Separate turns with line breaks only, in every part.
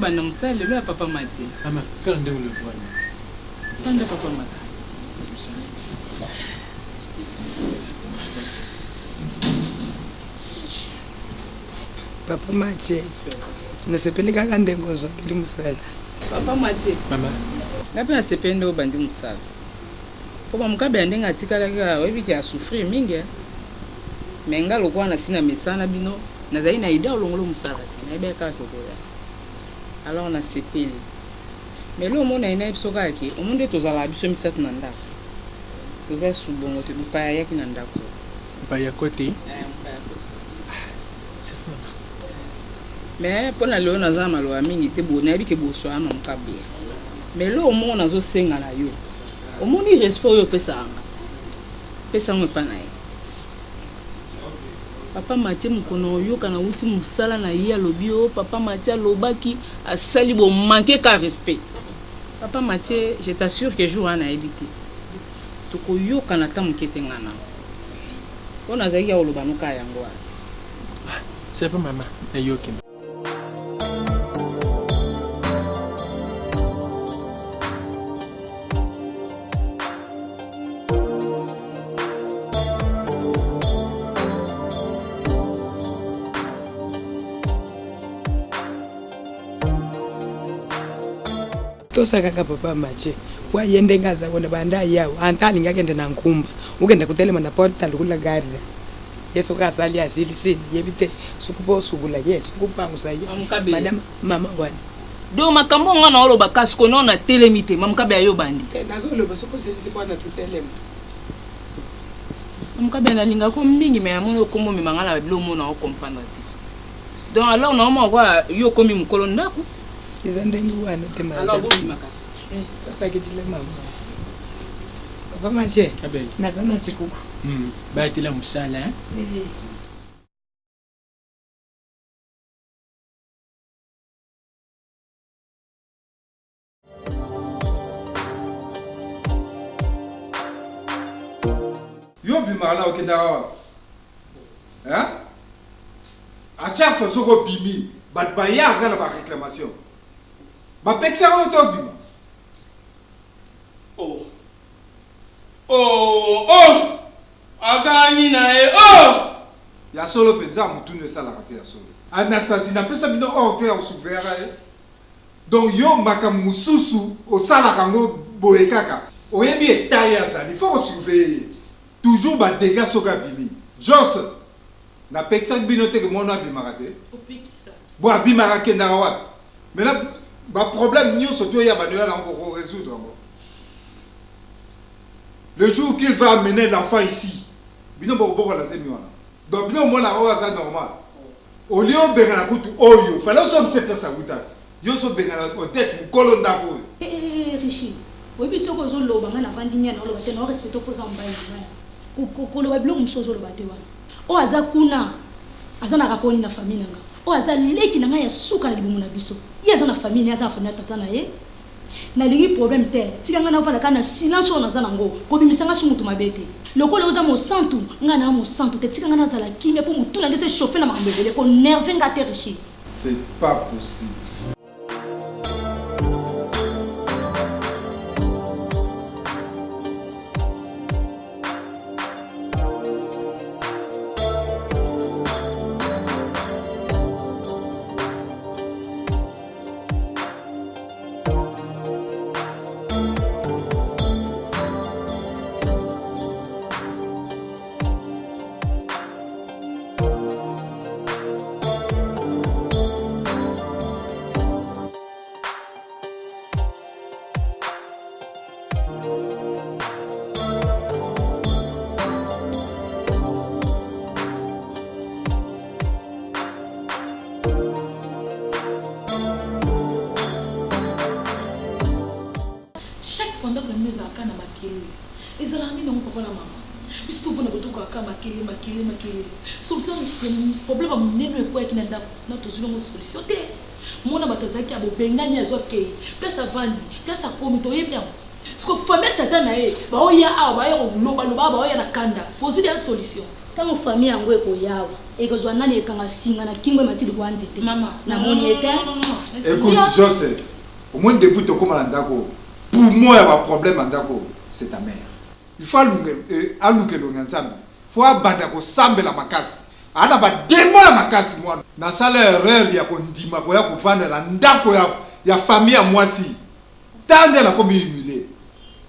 bana musale lo ya papa Mati.
Maman, quand on le voit.
Quand papa Mati.
Papa Mati. Nasepeleka kande ngozo kili musala.
Papa Mati.
Maman.
Ngapi nasepende obandi musala. Papa mukabe andenga atikala ka webiki a souffrir mingi. Menga lokwa na sina mesana bino nazali na idée olongolo musala na ibeka tokoya. Alors on a sepeli. Mais là, on a une épisode qui est au monde de la biso misat nanda. Tous les sous-bons, tu peux pas y aller qui nanda.
Pas y à côté.
Mais pour la léon à zama lo amini te bon nabi ke bo so an kabe. Mais là, au monde nazo senga na yo. Au monde il respect yo pesa anga. Pesa ngo pa na ye. Papa Mati mukono yo kana uti musala na ye lobio papa Mati lobaki asali bo manquer ka respect. Papa Mathieu, je t'assure que jour on a évité. Toko yo kana tamu ketengana. On a zaïa au lobanuka yango.
C'est pas maman, na yokin.
Tosa kaka papa Mati. Kwa yende ngaza wona banda yawo antali ngakende na nkumba ukenda kutelema na portal kula gari yeso ka sali asilisini yebite sukupo sugula yes kupangu sayi madam mama kwani
do makambo ngana olo bakasko nona telemite mamkabe ayo bandi
nazolo basuko selisi bwana tutelema
mamkabe na linga ko mingi me amono ko mo mangala bilo mo na o comprendre te donc alors na mo kwa yo komi mukolo ndako
izandengi wana te mama
alors bo makasi
sasa kitile mama papa Mati
Abel
nazana chikuku
ba tila musala hein
Yo bimala okenda hein à chaque fois soko bimi bat ba ya na ba réclamation ba peksa o to bima
Oh agani na e
ya solo penza mutu ne sala raté ya solo Anastasie na pesa bino ordre au souverain donc yo makam mususu o sala kango boye kaka oyebi etaye azali faut surveiller toujours ba dégâts soka bimi Jos na peksa bino te que mon abima raté bo abima kenda wa mais là ba problème nyo soto ya manuel encore résoudre. Le jour qu'il va amener l'enfant ici, bino boko la zemi wana. Donc bino mona o ça normal. Au lieu de benga na kutu oyo, fallait so ntsepa sa wutat. Yo so benga na tête mu kolonda ko.
Rishi. Oui biso ko zo lo banga na vandinya na lo bate no respecto ko za mbayi. Ko lo bablo msozo lo bate wana. O aza kuna azana kaponi na famille nga. O aza leki na nga ya suka na libumu na biso. Ye aza na famille, aza na famille tata na ye. Na lingi problème te tikanga na vala kana silence on azana ngo ko bimisanga su mutu mabete lokolo oza mo santu nga na mo santu te tikanga na zala kimia po mutu na ngese chauffer na makambele ko nerve nga te Rishi.
C'est pas possible.
Problème munene kwa kina ndako na tozulongo solution te mona batazaki abo bengani azoke place avandi place akomito yebya siko famille tata na e ba oya a ba yo loba loba ba oya na kanda posuli ya solution Quand famille yango ekoyawa ekozwa nani ekanga singa na kingo mati lwanzi te mama na moniete
écoute José au moins depuis to comme ndako pour moi il y a un problème ndako c'est ta mère il faut aluke longanzana faut abanda ko sambela makasi ana ba démon la makasi moi na sala erreur ya ko ndima ko ya ko vanda la ndako ya famille ya mwasi tande la comme humilié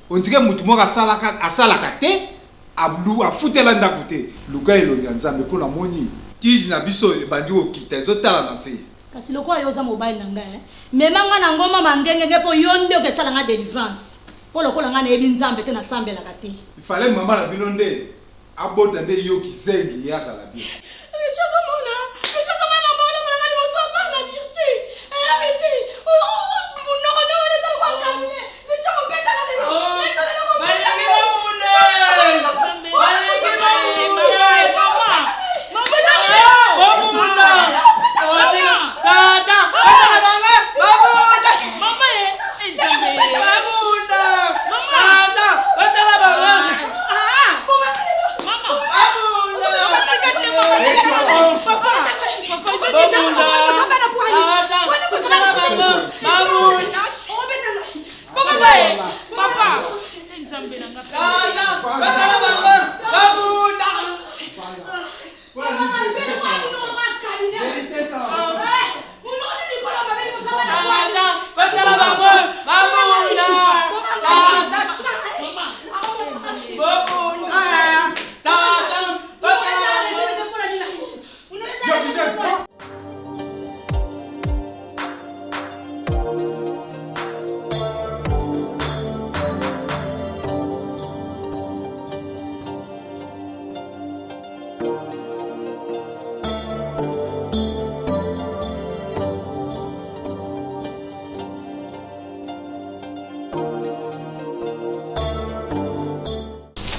on dirait mutu mo asala kate ablu afutela ndako te luka elongi nzambe pona moni tiji na biso bandi okita ezotala na se
kasi lokwa yoza mobile na ngai memanga na ngoma mangengenge po yonde okesala nga délivrance po lokola nga na yebi nzambe te na sambela kate
il fallait mama na bilonde abota nde yo kizengi ya sala bien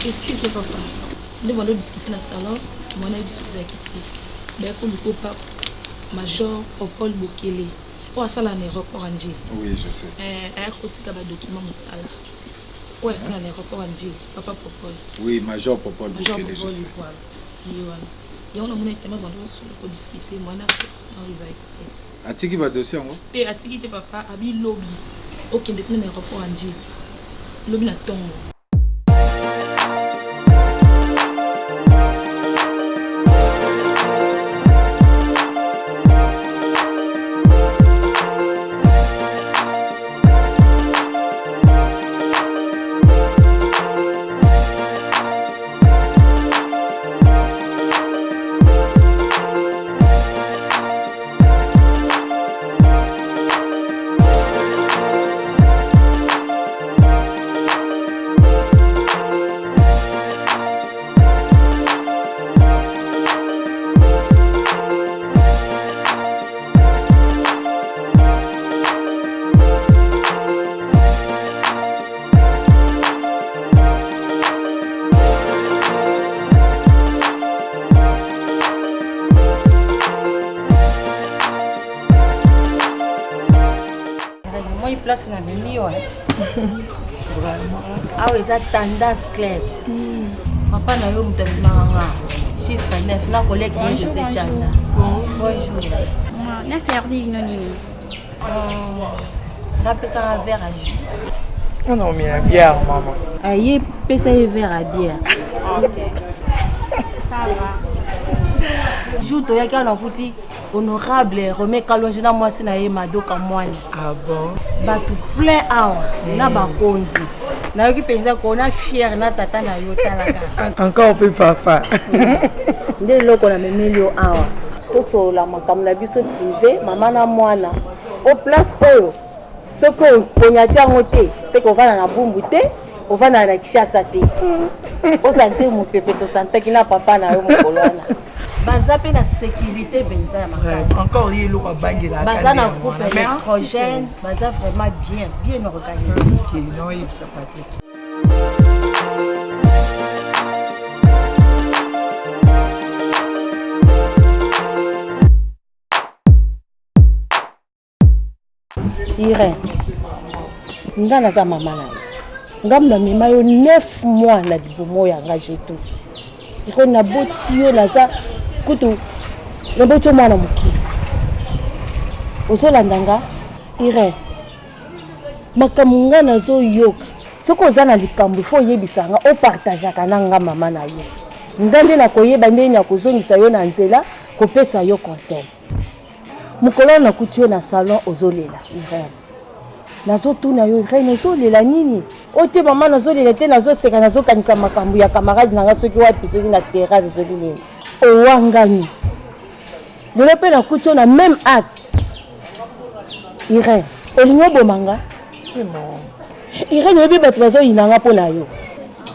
Explique papa. Nous allons discuter dans le salon. On a discuté avec lui. Ben pour le papa Major Popol Bokele. Pour ça l'aéroport Angie.
Oui, je sais.
Un côté qui a un document musala. Où est-ce l'aéroport Angie? Papa Popol.
Oui, Major Popol Bokele, je sais.
Et on a mon tellement pour discuter. Moi na so on les a écouté.
Atiki ba dossier ngo?
Te atiki te papa abi lobby. OK, depuis l'aéroport Angie. Lobby na tongo.
place na mimi yo. Ah oui, ça tendance claire. Papa na yo mutamanga. Chiffre 9 na collègue de José Chanda. Bonjour.
Na servi noni.
Na pesa un verre à jus.
Non mais la bière maman.
Aïe pesa un verre à bière.
Ça va.
Joue to ya kana kuti honorable Romain Kalonji na mwasi na ye Madoka Mwani.
Ah bon?
Batu plein awa na bakonzi. Na yoki penza ko na fier na tata na yo talaka.
Encore peu papa.
Nde loko na memilio awa. To so la makambo na biso privé mama na mwana. Au place oyo. Ce qu'on ponyati en côté, c'est qu'on va dans la boumboute, on va dans la Kishasa te. On sentit mon pépé to santé qui n'a papa na yo mokolwana. Baza pe na sécurité benza ya makasi.
Encore yé lo ko bangi la.
Baza na groupe électrogène, baza vraiment bien organisé.
Qui non il ça pas.
Irène, nga na za mama na yo. Nga mna mima yo 9 mois na libomo ya engagé tout. Irène na boti yo naza kutu na boti mwana mokili ozolanda nga Irène makambo nga nazoyoka soki oza na likambo ifo oyebisa nga opartageaka na nga mama na yo nga nde nakoyeba ndeni ya kozongisa yo na nzela kopesa yo conseil mokolo nakuti yo na salon ozolela Irène nazotuna yo Irène ozolela nini ote mama nazolela te nazoseka nazokanisa makambo ya camarade nanga soki wapi soki na terrasse soki nini owangani lelo mpe nakuti yo na même acte Irène olingi obomanga Irène oyebi bato bazoyinanga mpo na yo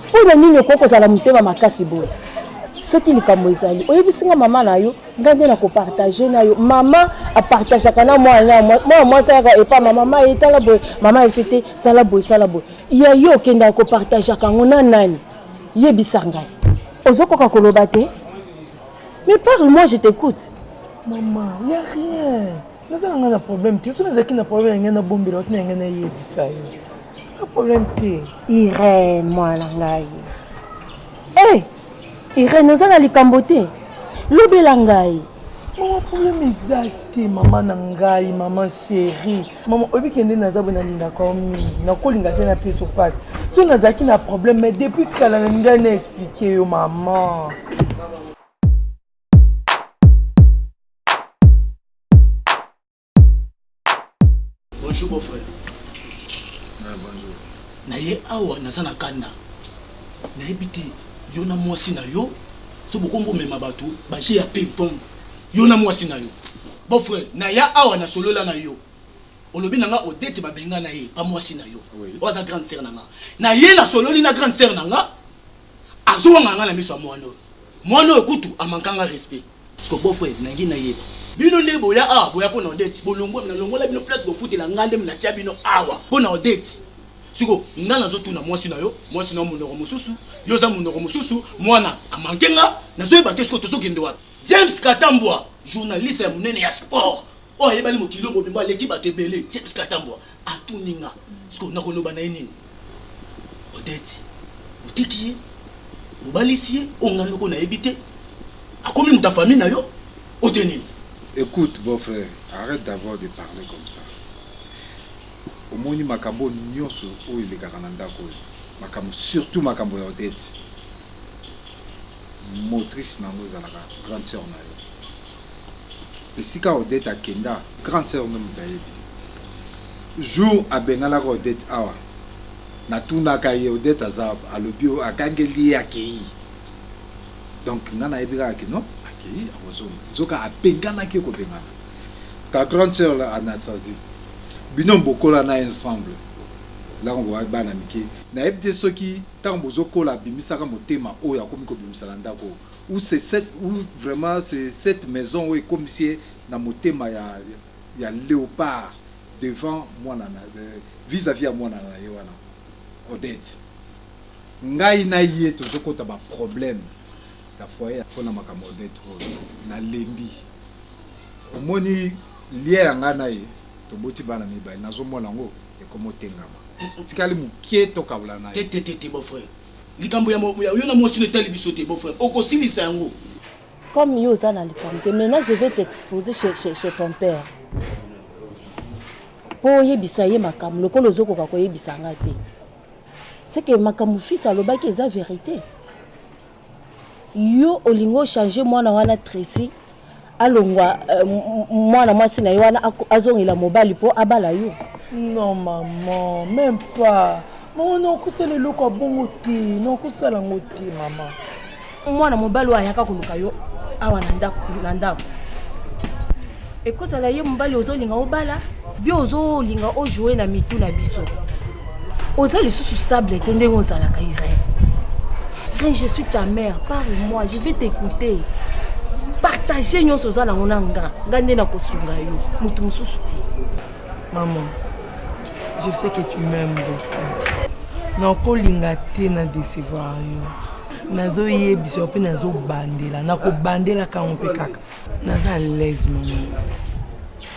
mpona nini okoki kozala motema makasi boye soki likambo ezali oyebisinga mama na yo nga nde nakopartage na yo mama apartageaka na mwana mwasi kaka epa mama etala boye mama esi te sala boye ya yo okendaka kopartageaka yango na nani yebisa ngai ozokoka koloba te mais parle moi je t'écoute.
Maman, il n'y a rien. Nous avons un problème. Si nous avons un problème, nous avons un problème. Nous avons un problème.
Irène, moi, langai. Hé, Irène, nous avons les cambotés. L'obé langai.
Maman, problème exact. Maman nangai, maman chérie. Maman, obi kende naza bona linda komi. Na ko linga te na pièce passe. Si nous avons un problème, mais depuis que la linga n'a expliqué yo maman.
Bonjour mon frère.
Bonjour.
Naye awa nazana kanda. Naye biti yona mwasi na yo. So bokombo mema batu baje ya ping pong. Yona mwasi na yo. Bon frère, naye awa na solola na yo. Olobi nanga odeti babenga na ye pa mwasi na yo. Oza grande sœur nanga. Naye na sololi na grande sœur nanga. Azo nganga na miso mwana. Mwana okutu amankanga respect. Parce que bon frère, nangi na ye. Bino nde boya awa boya pona odeti bolongo na longola bino place bo futela ngande mna tia bino awa pona odeti siko ngana nzotuna mwasi na yo mwasi na munoko mususu yoza munoko mususu mwana amankenga nazoyeba te siko tozokende wapi James Katambwa journaliste ya munene ya sport o yebali mokilo bobimba leki batebele James Katambwa atuninga siko nakoloba na nini odeti otiki bobalisi ongano ko na ebite akomi muta famille na yo otenini.
Écoute, beau frère, arrête d'abord de parler comme ça. Au moins, makambo nyoso où il est garananda ko. Makambo surtout makambo ya odette. Motrice nango zalaka grande sœur na yo. Et si ka odette a kenda, grande sœur na mutayebi. Jour a bengala ko odette awa. Na tuna ka ye odette azab alobio akangeli akei. Donc nana ebira ke non? Zoka apengana ki ko bengana. Ta grande sœur là Anastasie. Binom bokola na ensemble. Là on voit bana miki. Na ebte soki tambo zokola bimisaka motema oya komi ko bimisala ndako. Ou c'est cette ou vraiment c'est cette maison où est comme si na motema ya léopard devant moi nana vis-à-vis à moi nana yewana. Odette. Ngai na yé to zokota ba problème. Ta foyer pona makambo d'être na lembi omoni lié nga na ye to boti bana mibai nazo mona ngo e komo tengama tikali muketo kabula na
te beau frère likambo ya yo na mwasi ne tali bisote beau frère okosilisa yango
comme yo za na likambo maintenant je vais t'exposer chez ton père po yebisa ye makambo lokolo zoko ko yebisa nga te c'est que makambo fils alobaki eza vérité. Yo olingo changer mwana wana Tracy alongwa mwana mwasi na wana azongela mobali po abala yo.
Non maman, même pas. Maman non kusele loko bongo te, non kusala ngoti maman.
Mwana mobali wa yaka kuluka yo awa na ndako. E kozala ye mobali ozolinga obala, bi ozolinga o jouer na mitu na biso. Ozali sous stable tende ngozala ka Irène. Je suis ta mère, parle-moi, je vais t'écouter. Partagez nos choses à la monanga. Gandé na kosunga yo. Mutu mususuti.
Maman, je sais que tu m'aimes beaucoup. Na ko linga te na décevoir yo. Nazo yebiso pe nazo bandela. Na ko bandela ka on pe kaka. Naza à l'aise maman.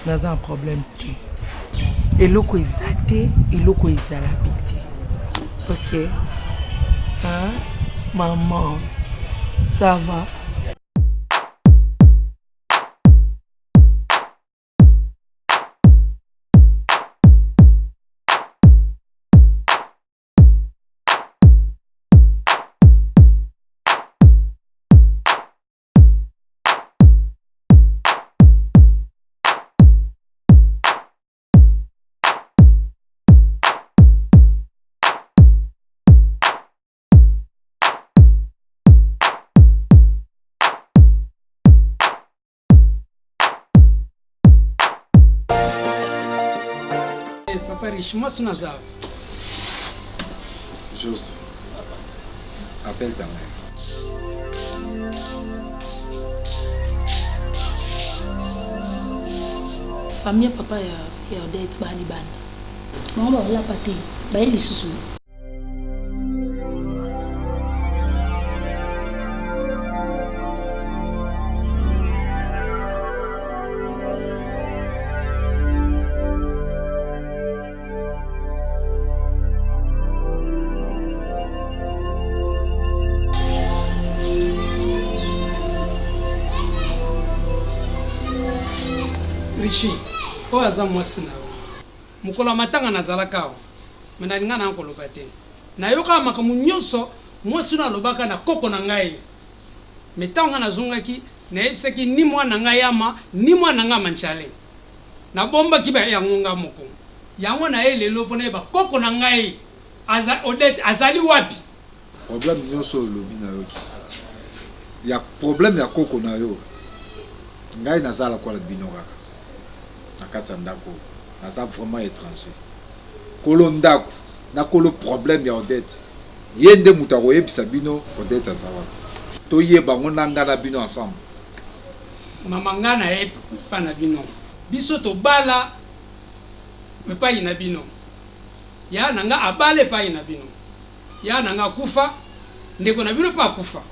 Naza un problème te. Eloko ezate, eloko ezalabite. OK? Hein? Maman, Ça va.
Papa riche, moi c'est Nazar.
Jose, appelle ta mère.
Famille papa ya Odette bani bani. Maman ba la pate, ba eli susu.
Rishi, oyo aza mwasi na yo mokolo ya matanga nazalaka awa me nalinga na nkoloba te nayoka makambo nyonso mwasi no alobaka na koko na ngai me ntango nga nazongaki nayebisaki ni mwana na ngai ama ni mwana na ngai manchale nabombaki yango nga moko yango na ye lelo mpo nayeba koko na ngai Odette azali wapi.
Problème nyonso olobi na yoki ya problème ya koko na yo ngai nazala kwa bino kaka nakati ya ndako naza vraiment étranger kolo ndako na kolo problème ya Odette ye nde mutu akoyebisa bino Odette aza wapi toyeba ngo na nga na bino ensemble.
Mama nga na ye pa na bino biso tobala epai na bino ya nanga abale epai na bino ya nanga kufa ndeko na bino pa kufa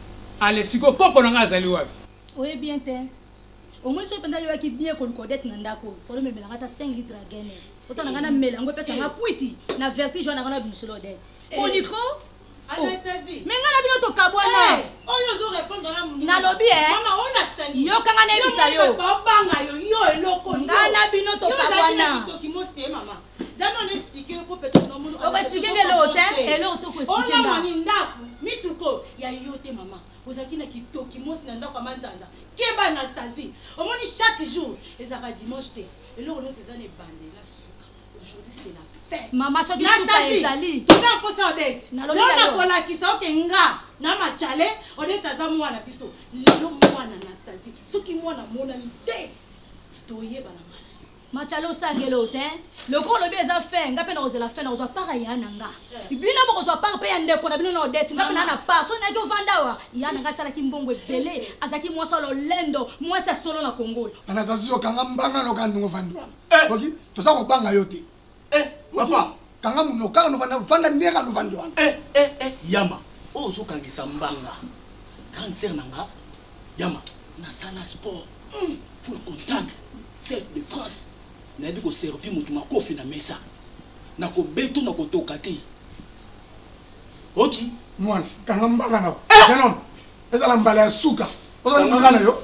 ale siko koko nanga azali wapi.
Oui bien te. Au moins so penda yo ki bien ko Odette na ndako folo me melanga ta 5 litres à gagner. Autant nanga melango pesa nga kwiti na vertige on nanga na biso Odette. Oliko
Anastasie.
Mais nga na bino to kabwana.
Oyo zo répondre na mungu.
Na lobi
Mama on aksani.
Yo kanga na bisa yo.
Ba banga yo eloko.
Nga na bino to kabwana.
Yo kimoste mama. Zama on expliquer pour peut-être non mungu.
On expliquer le hôtel et le to ko expliquer.
On la mani ndaku mituko ya yote mama. Ozaki na kitoki mosi na ndako manzanza. Keba Anastasie. Au moins chaque jour ezaka dimanche te. Et là on nous ezane bande la suka. Aujourd'hui c'est la fête.
Mama soki suka ezali.
Tu vas poser Odette.
Na
kola kisa okenga na machale Odette aza mwana biso. Lelo mwana Anastasie. Soki mwana mona ni te. Toyeba na mala.
Machalo sangelo te. Le gros lobi eza fait nga pe na ozela fait na ozwa para ya nanga. Bino boko ozwa para pe ya ndeko na bino na Odette nga pe na pa so na jo vandawa. Ya nanga sala ki mbongo ebele azaki mwasa lo lendo mwasa solo na Kongo.
Anazazi okanga mbanga no kandu ngofandwa. Oki to sa ko banga yote. Papa kanga muno kanga no vanda ndeka no vandwa.
Yama ozo kangisa mbanga. Cancer nanga Yama na sala sport. Full contact self défense. Na bi ko servir mutu makofi na mesa. Na ko beto na ko toka te. Oki
mwana kanga mbanga na. Jenon ezala mbala ya suka. Ozo mbanga na yo.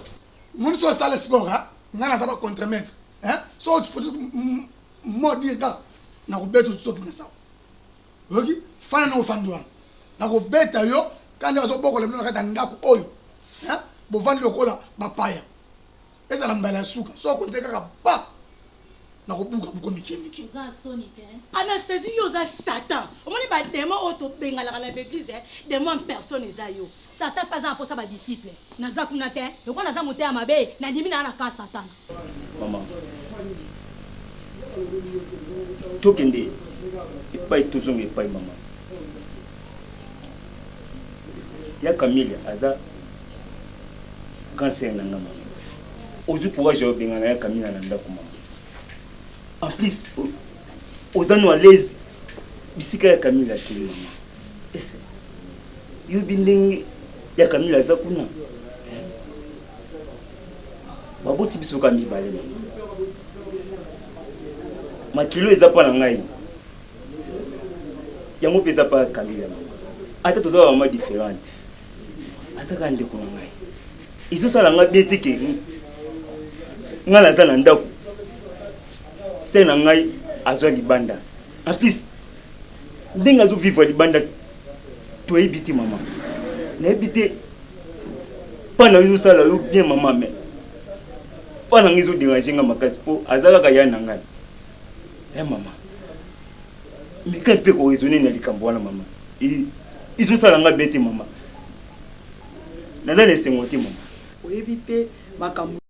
Muni so sala sport ha. Ngana saba contre-maître. Hein? So modi ka na ko beto soki na sawa. Oki fana na ofandwa. Na ko beta yo kandi azo boko le na kata ndako oyo. Hein? Bo vandi lokola bapaya. Ezala mbala ya suka. So ko ndeka ka ba. Na kobuka buko mikemiki.
Za soni te.
Anastasie yo za Satan. Omoni ba démon auto bengala la l'église démon en personne za yo.
Satan pas en pour ça ba disciple. Naza kuna te. Le kwa naza moté amabe na ndimi na ka Satan.
Maman. Tokende. Epai tozonga epai maman. Ya Camille aza cancer na ngama. Ozu pouvoir je bengana ya Camille na ndako maman. En plus, aux anneaux à l'aise, bisika ya Camille a télé maman. Est-ce you binding ya Camille a zakuna? Baboti biso Camille balé maman. Ma kilo eza pa na ngai. Yango pesa pa Camille maman. Ata toza vraiment différente. azaka ndeko na ngai ezosala nga bien te ke nga naza na ndako se na ngai azwa libanda en plus ndenge azovivre libanda toyebi te mama nayebi te mpa na ezosala yo bien mama me mpa na ngai ezoderange nga makasi mpo aza kaka ya na ngai mama mika mpe koraisonne na likambo wana mama ezosala nga bien te mama naza na esengo te mama
oyebi te makambo